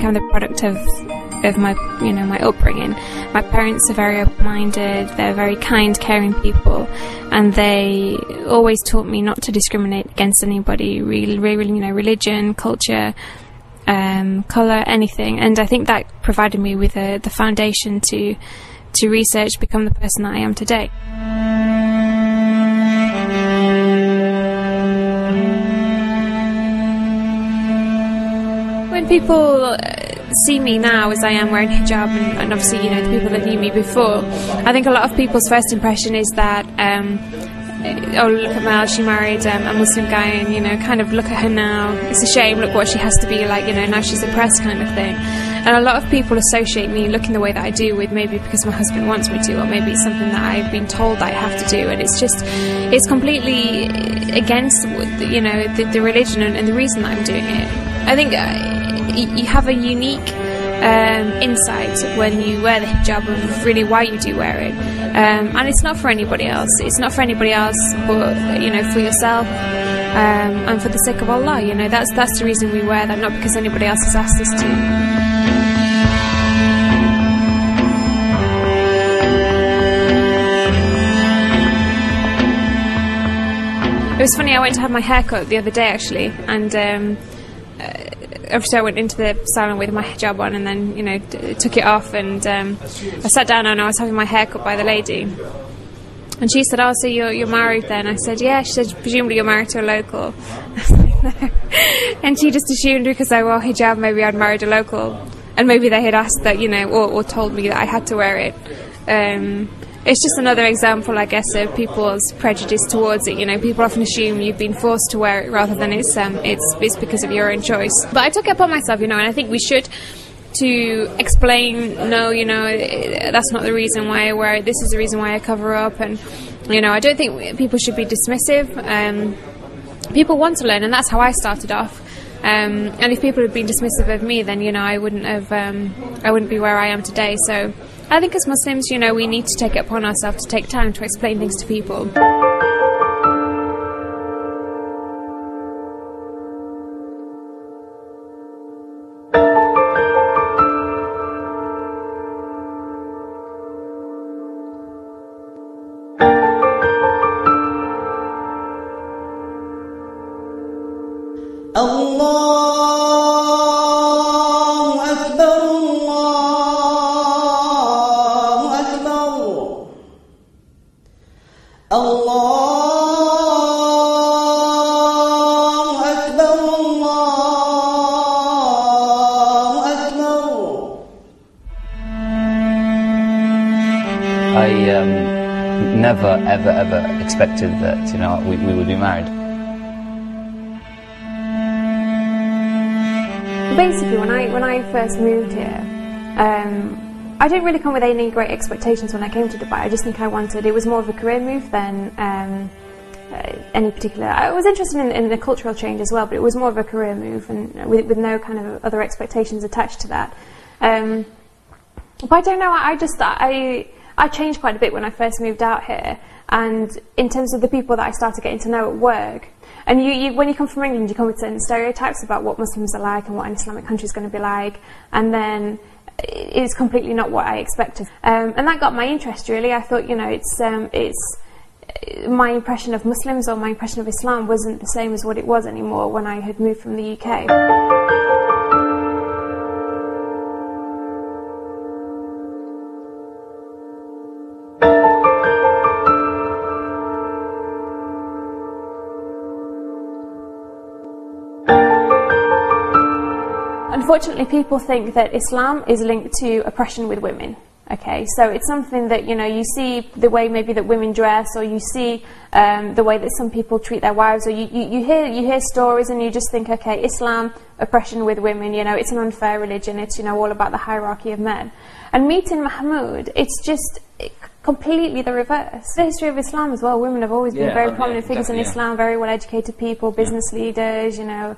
think I'm the product of my, you know, my upbringing. My parents are very open-minded, they're very kind, caring people, and they always taught me not to discriminate against anybody, really, you know, religion, culture, colour, anything. And I think that provided me with the foundation to research, become the person that I am today. When people see me now as I am wearing hijab, and obviously, you know, the people that knew me before, I think a lot of people's first impression is that oh, look at Mel, she married a Muslim guy, and, you know, kind of look at her now, it's a shame, look what she has to be like, you know, now she's oppressed, kind of thing. And a lot of people associate me looking the way that I do with maybe because my husband wants me to, or maybe it's something that I've been told that I have to do, and it's just, it's completely against, you know, the religion and the reason that I'm doing it. I think you have a unique insight when you wear the hijab of really why you do wear it, and it's not for anybody else. It's not for anybody else, but, you know, for yourself, and for the sake of Allah. You know, that's the reason we wear that, not because anybody else has asked us to. It was funny, I went to have my hair cut the other day actually, and obviously I went into the salon with my hijab on, and then, you know, took it off, and I sat down and I was having my hair cut by the lady, and she said, oh, so you're married then? I said, yeah. She said, presumably you're married to a local. I was like, no. And she just assumed because I wore hijab maybe I'd married a local, and maybe they had asked that, you know, or told me that I had to wear it. It's just another example, I guess, of people's prejudice towards it. You know, people often assume you've been forced to wear it rather than it's because of your own choice. But I took it upon myself, you know, and I think we should to explain, no, you know, that's not the reason why I wear it, this is the reason why I cover up. And, you know, I don't think people should be dismissive. People want to learn, and that's how I started off. And if people had been dismissive of me, then, you know, I wouldn't be where I am today. So I think as Muslims, you know, we need to take it upon ourselves to take time to explain things to people. Never, ever expected that, you know, we would be married. Basically, when I first moved here, I didn't really come with any great expectations when I came to Dubai. I just think it was more of a career move than any particular. I was interested in the cultural change as well, but it was more of a career move, and with no kind of other expectations attached to that. But I don't know. I changed quite a bit when I first moved out here, and in terms of the people that I started getting to know at work. And when you come from England, you come with certain stereotypes about what Muslims are like and what an Islamic country is going to be like, and then it's completely not what I expected. And that got my interest, really. I thought, you know, it's my impression of Muslims or my impression of Islam wasn't the same as what it was anymore when I had moved from the UK. Unfortunately, people think that Islam is linked to oppression with women. Okay, so it's something that, you know, you see the way maybe that women dress, or you see the way that some people treat their wives, or you hear stories and you just think, okay, Islam, oppression with women, you know, it's an unfair religion, it's, you know, all about the hierarchy of men. And meeting Mahmoud, it's just completely the reverse. The history of Islam as well, women have always been very prominent figures in Islam, very well educated people, business leaders, you know.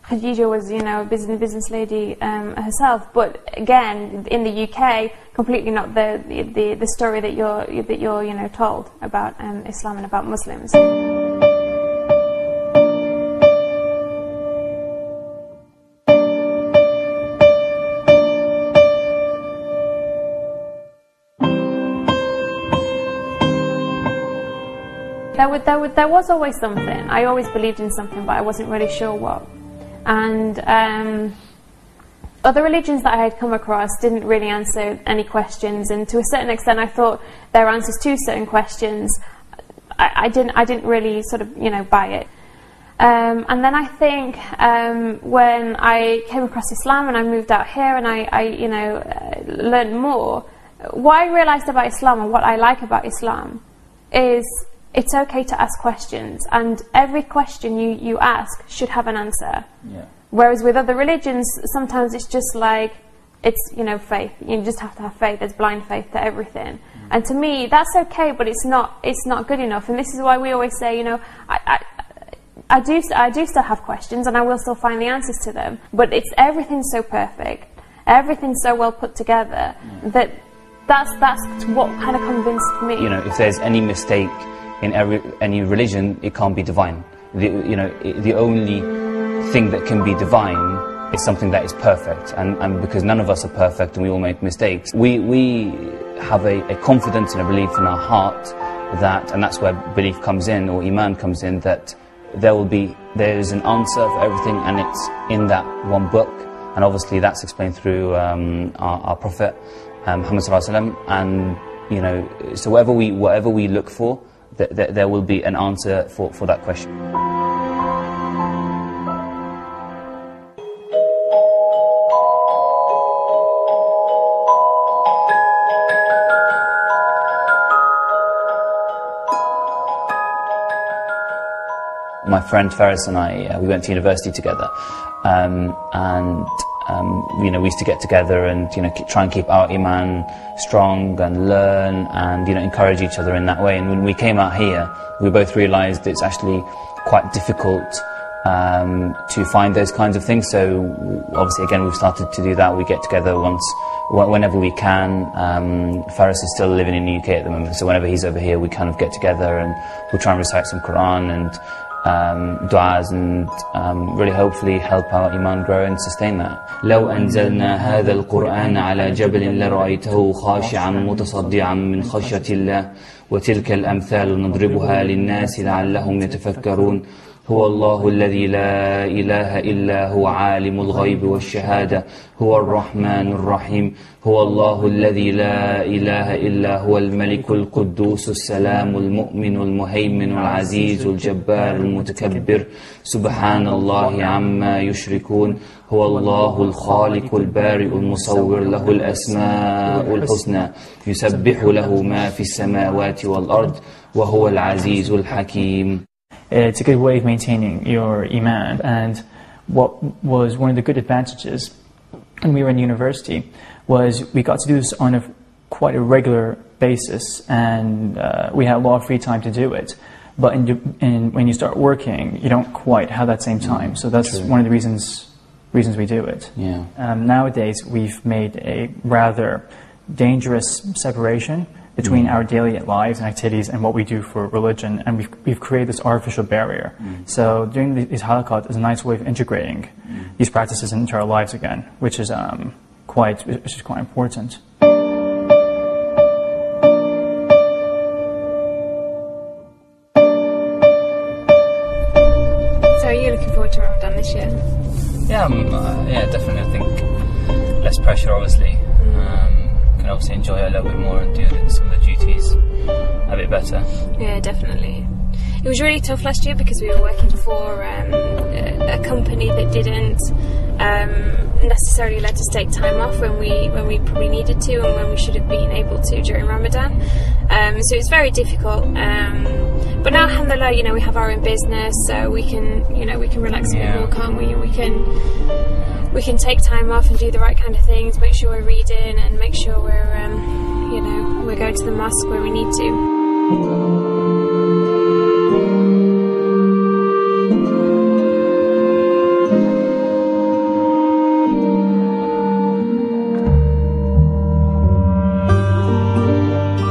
Khadija was, you know, a business lady herself, but again, in the UK, completely not the story that you're you know, told about Islam and about Muslims. there was always something. I always believed in something, but I wasn't really sure what. And other religions that I had come across didn't really answer any questions, and to a certain extent I thought their answers to certain questions, I didn't really sort of, you know, buy it. And then I think when I came across Islam and I moved out here and I you know, learned more, what I realised about Islam and what I like about Islam is it's okay to ask questions, and every question you ask should have an answer. Yeah. Whereas with other religions, sometimes it's just like, it's, you know, faith. You just have to have faith. There's blind faith to everything. And to me, that's okay, but it's not good enough. And this is why we always say, you know, I do still have questions, and I will still find the answers to them. But it's everything's so perfect, everything's so well put together that's what kind of convinced me. You know, if there's any mistake in any religion, it can't be divine. The only thing that can be divine is something that is perfect, and because none of us are perfect and we all make mistakes, we have a confidence and a belief in our heart that, and that's where belief comes in, or iman comes in, that there is an answer for everything, and it's in that one book. And obviously that's explained through our Prophet Muhammad sallallahu alaihi wasallam. And you know, so whatever we look for, there will be an answer for that question. My friend Faris and I, we went to university together, you know, we used to get together and, you know, try and keep our iman strong and learn and, you know, encourage each other in that way. And when we came out here, we both realised it's actually quite difficult to find those kinds of things. So obviously, again, we've started to do that. We get together whenever we can. Faris is still living in the UK at the moment, so whenever he's over here, we kind of get together and we'll try and recite some Quran and du'as, and really hopefully help our iman grow and sustain that. لو أنزلنا هذا القرآن على جبل لرأيته خاشعا متصدعا من خشية الله وتلك الأمثال نضربها للناس لعلهم يتفكرون هو الله الذي لا إله إلا هو عالم الغيب والشهادة هو الرحمن الرحيم هو الله الذي لا إله إلا هو الملك القدوس السلام المؤمن المهيمن العزيز الجبار المتكبر سبحان الله عما يشركون هو الله الخالق البارئ المصور له الأسماء الحسنى يسبح له ما في السماوات والأرض وهو العزيز الحكيم. It's a good way of maintaining your iman. And what was one of the good advantages when we were in university was we got to do this on quite a regular basis, and we had a lot of free time to do it. But when you start working, you don't quite have that same time. So that's one of the reasons we do it. Yeah. Nowadays, we've made a rather dangerous separation between our daily lives and activities and what we do for religion, and we've created this artificial barrier. So doing these halaqat is a nice way of integrating these practices into our lives again, which is quite important. So are you looking forward to Ramadan this year? Yeah, definitely. I think less pressure, obviously. Can obviously enjoy it a little bit more and do some of the duties a bit better. Yeah, definitely. It was really tough last year because we were working for a company that didn't necessarily let us take time off when we probably needed to and when we should have been able to during Ramadan. So it's very difficult. But now, alhamdulillah, you know, we have our own business, so we can relax a bit more, can't we? We can take time off and do the right kind of things, make sure we're reading and make sure we're going to the mosque where we need to.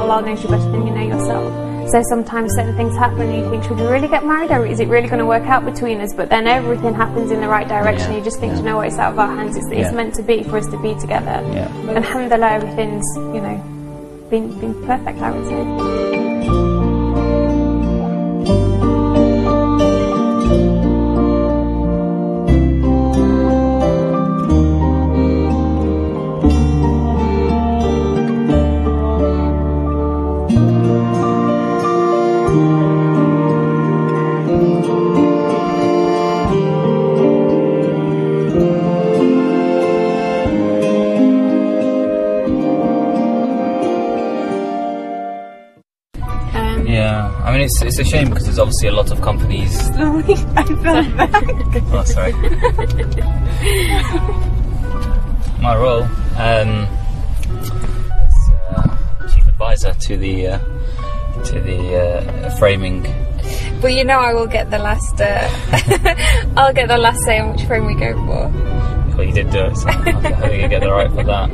Allah knows you better than you know yourself. So sometimes certain things happen and you think, should we really get married, or is it really going to work out between us? But then everything happens in the right direction. You just think, you know what, it's out of our hands. It's meant to be for us to be together. And alhamdulillah, everything's, you know, been perfect, I would say. it's a shame because there's obviously a lot of companies. Sorry, I fell back. Oh, sorry. My role as chief advisor to the framing. But you know, I will get the last. I'll get the last say on which frame we go for. Well, you did do it, so I think you get the right for that.